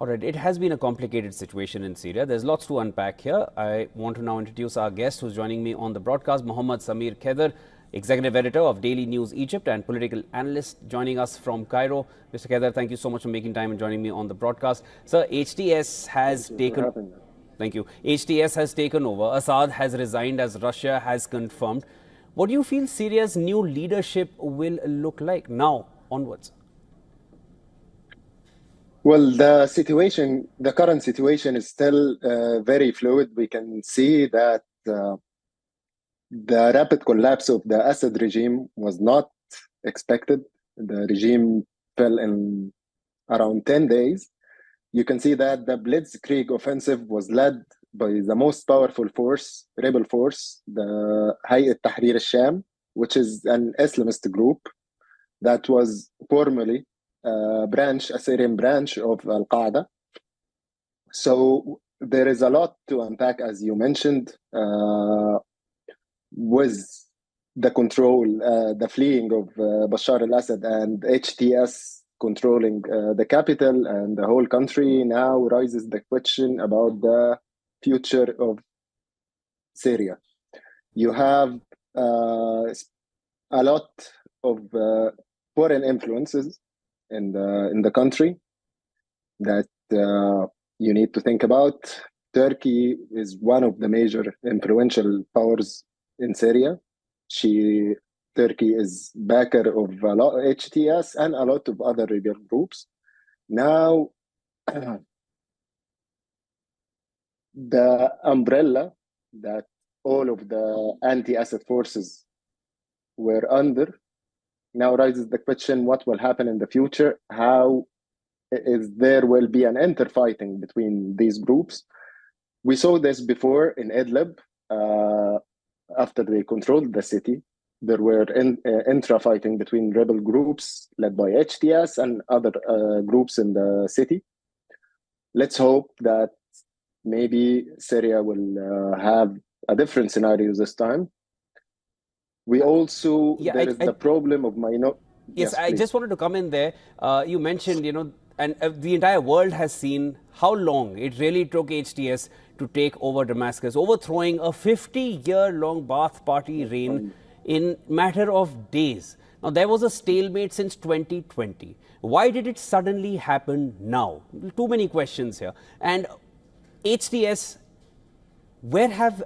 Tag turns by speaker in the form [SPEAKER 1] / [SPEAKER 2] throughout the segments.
[SPEAKER 1] All right, it has been a complicated situation in Syria. There's lots to unpack here. I want to now introduce our guest who's joining me on the broadcast, Mohammad Samir Kheder, Executive Editor of Daily News Egypt and political analyst, joining us from Cairo. Mr. Kheder, thank you so much for making time and joining me on the broadcast. Sir, HTS has taken... Thank you. HTS has taken over. Assad has resigned, as Russia has confirmed. What do you feel Syria's new leadership will look like now onwards?
[SPEAKER 2] Well, the current situation is still very fluid. We can see that the rapid collapse of the Assad regime was not expected. The regime fell in around 10 days. You can see that the Blitzkrieg offensive was led by the most powerful force, rebel force, the Hayat Tahrir al-Sham, which is an Islamist group that was formerly a Syrian branch of Al-Qaeda. So there is a lot to unpack, as you mentioned, with the control, the fleeing of Bashar al-Assad and HTS controlling the capital and the whole country. Now rises the question about the future of Syria. You have a lot of foreign influences in the country that you need to think about. Turkey is one of the major influential powers in Syria. Turkey is backer of a lot of HTS and a lot of other rebel groups. Now, the umbrella that all of the anti-Assad forces were under now raises the question: what will happen in the future? How there will be an interfighting between these groups? We saw this before in Idlib. After they controlled the city, there were intra-fighting between rebel groups led by HTS and other groups in the city. Let's hope that maybe Syria will have a different scenario this time. We also, there is the problem of minority.
[SPEAKER 1] Yes, I just wanted to come in there. You mentioned, and the entire world has seen how long it really took HTS to take over Damascus, overthrowing a 50-year-long Ba'ath Party reign in matter of days. Now, there was a stalemate since 2020. Why did it suddenly happen now? Too many questions here. And HTS, where have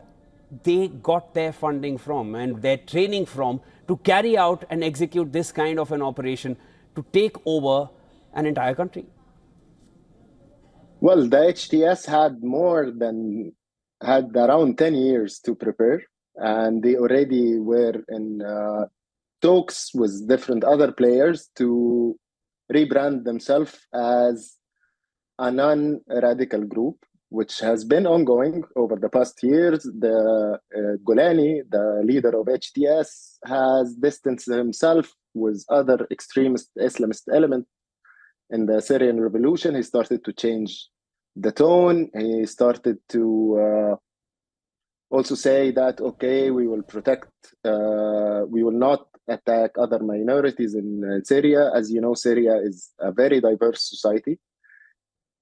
[SPEAKER 1] they got their funding from and their training from to carry out and execute this kind of an operation to take over an entire country?
[SPEAKER 2] Well, the HTS had around 10 years to prepare, and they already were in talks with different other players to rebrand themselves as a non-radical group, which has been ongoing over the past years. The Golani, the leader of HTS, has distanced himself with other extremist Islamist elements in the Syrian revolution. He started to change the tone. He started to also say that, okay, we will protect, we will not attack other minorities in Syria. As you know, Syria is a very diverse society.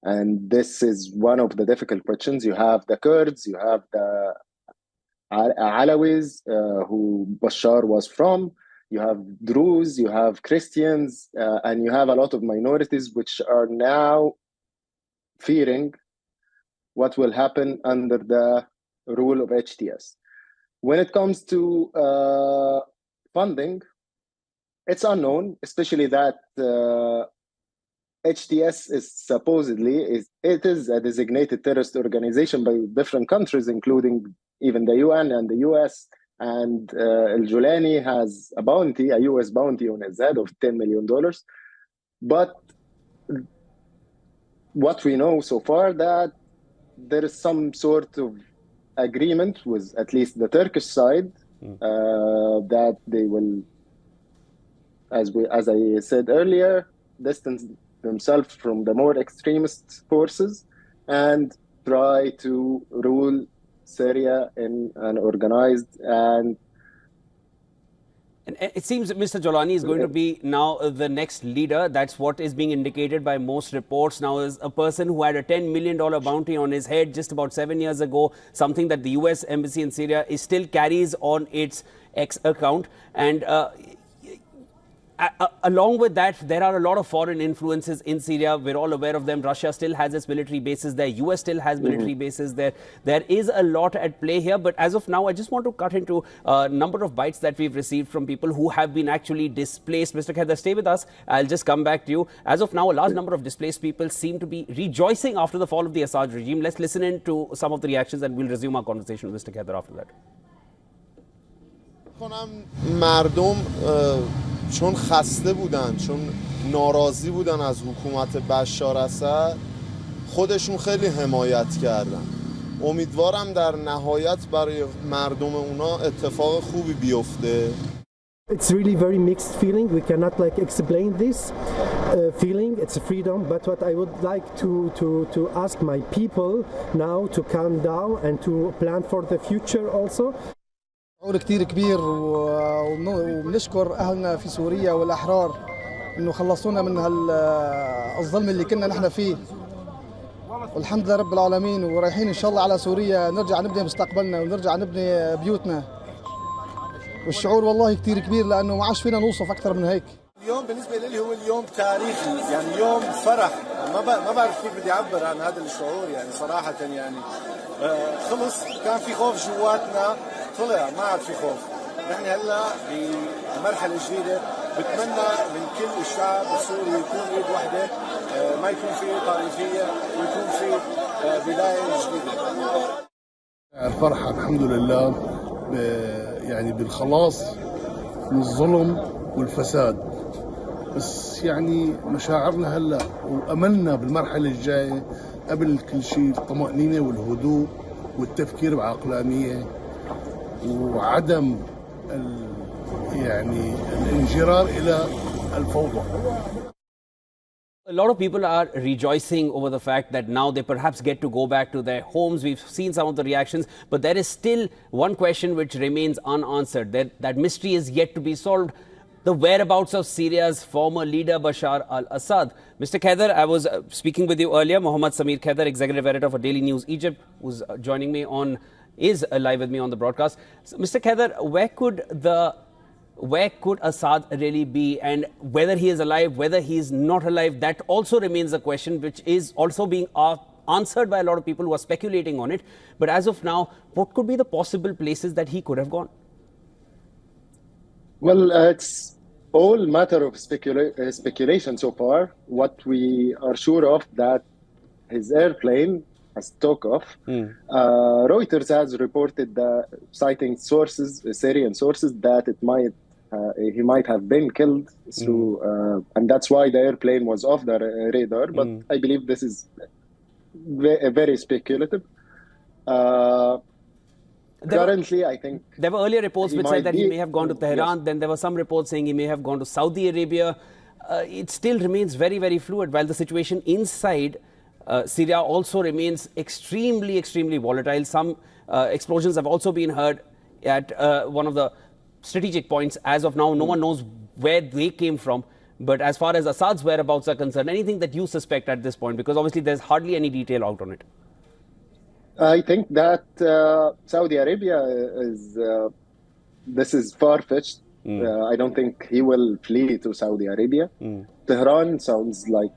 [SPEAKER 2] And this is one of the difficult questions. You have the Kurds, you have the Alawis, who Bashar was from, you have Druze, you have Christians, and you have a lot of minorities which are now fearing what will happen under the rule of HTS. When it comes to funding, it's unknown, especially that HTS is supposedly it is a designated terrorist organization by different countries, including even the UN and the US. And al-Julani has a US bounty on his head of $10 million. But what we know so far, that there is some sort of agreement with at least the Turkish side that they will, as I said earlier, distance themselves from the more extremist forces and try to rule Syria in an organized and
[SPEAKER 1] And it seems Mr. Jolani is going to be now the next leader. That's what is being indicated by most reports now, is a person who had a $10 million bounty on his head just about 7 years ago, something that the US embassy in Syria is still carries on its X account. And along with that, there are a lot of foreign influences in Syria. We're all aware of them. Russia still has its military bases there. US still has military bases there. There is a lot at play here. But as of now, I just want to cut into a number of bites that we've received from people who have been actually displaced. Mr. Khader, stay with us. I'll just come back to you. As of now, a large number of displaced people seem to be rejoicing after the fall of the Assad regime. Let's listen in to some of the reactions and we'll resume our conversation with Mr. Khader after that.
[SPEAKER 3] مردم چون خسته بودن، چون ناراضی بودن از حکومت بشار اسد، خودشون خیلی حمایت کردن. امیدوارم در نهایت برای مردم اونا اتفاق خوبی بیفته.
[SPEAKER 4] It's really very mixed feeling. We cannot explain this feeling. It's a freedom, but what I would like to ask my people now to calm down and to plan for the future also.
[SPEAKER 5] شعور كتير كبير وبنشكر أهلنا في سوريا والأحرار إنه خلصونا من الظلم اللي كنا نحن فيه، والحمد لله رب العالمين، ورايحين إن شاء الله على سوريا نرجع نبني مستقبلنا ونرجع نبني بيوتنا، والشعور والله كتير كبير لأنه ما عادش فينا نوصف أكثر من هيك.
[SPEAKER 6] اليوم بالنسبة لي هو اليوم تاريخي، يعني يوم فرح، ما بعرف كيف بدي أعبر عن هذا الشعور، يعني صراحة يعني خلص كان في خوف جواتنا، طلع ما عاد في خوف. نحن هلا بمرحلة جديدة، بتمنى من كل الشعب السوري يكون ايد واحدة، ما يكون في طائفية، ويكون في بداية جديدة.
[SPEAKER 7] الفرحة الحمد لله يعني بالخلاص من الظلم والفساد، بس يعني مشاعرنا هلا واملنا بالمرحلة الجاية قبل كل شيء الطمأنينة والهدوء والتفكير بعقلانية وعدم يعني الانجرار إلى الفوضى.
[SPEAKER 1] A lot of people are rejoicing over the fact that now they perhaps get to go back to their homes. We've seen some of the reactions, but there is still one question which remains unanswered. That mystery is yet to be solved. The whereabouts of Syria's former leader Bashar al-Assad. Mr. Khader, I was speaking with you earlier. Mohammad Samir Khader, executive editor for Daily News Egypt, who's joining me is live with me on the broadcast. So, Mr. Khader, where could Assad really be, and whether he is alive, whether he is not alive, that also remains a question which is also being answered by a lot of people who are speculating on it. But as of now, what could be the possible places that he could have gone?
[SPEAKER 2] Well, it's all matter of speculation so far. What we are sure of that his airplane has took off. Reuters has reported, citing sources, Syrian sources, that he might have been killed through, and that's why the airplane was off the radar. But I believe this is very speculative. Currently, I think
[SPEAKER 1] there were earlier reports which said that he may have gone to Tehran. Yes. Then there were some reports saying he may have gone to Saudi Arabia. It still remains very, very fluid, while the situation inside Syria also remains extremely, extremely volatile. Some explosions have also been heard at one of the strategic points. As of now, no one knows where they came from. But as far as Assad's whereabouts are concerned, anything that you suspect at this point, because obviously there's hardly any detail out on it.
[SPEAKER 2] I think that Saudi Arabia this is far-fetched. I don't think he will flee to Saudi Arabia. Tehran sounds like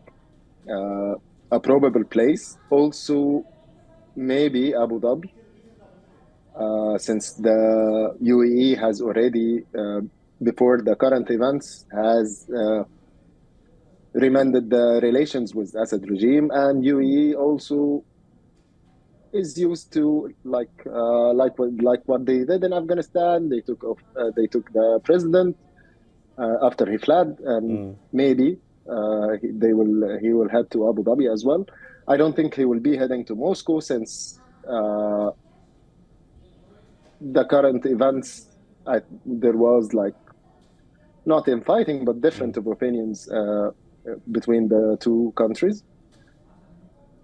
[SPEAKER 2] a probable place. Also, maybe Abu Dhabi, since the UAE has already, before the current events, has remended the relations with Assad regime, and UAE also is used to like what they did in Afghanistan. They took the president after he fled, and maybe he will head to Abu Dhabi as well. I don't think he will be heading to Moscow, since the current events, there was not infighting, but different of opinions between the two countries.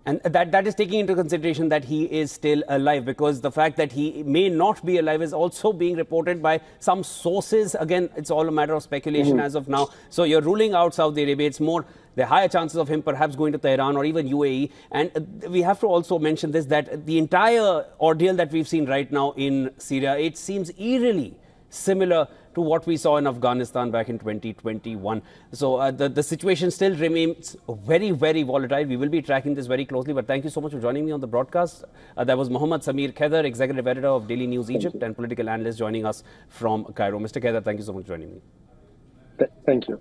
[SPEAKER 1] And that is taking into consideration that he is still alive, because the fact that he may not be alive is also being reported by some sources. Again, it's all a matter of speculation as of now. So you're ruling out Saudi Arabia. It's more the higher chances of him perhaps going to Tehran or even UAE. And we have to also mention this, that the entire ordeal that we've seen right now in Syria, it seems eerily similar to what we saw in Afghanistan back in 2021. So the situation still remains very, very volatile. We will be tracking this very closely. But thank you so much for joining me on the broadcast. That was Mohammed Samir Khader, Executive Editor of Daily News Egypt and political analyst, joining us from Cairo. Mr. Khader, thank you so much for joining me.
[SPEAKER 2] Thank you.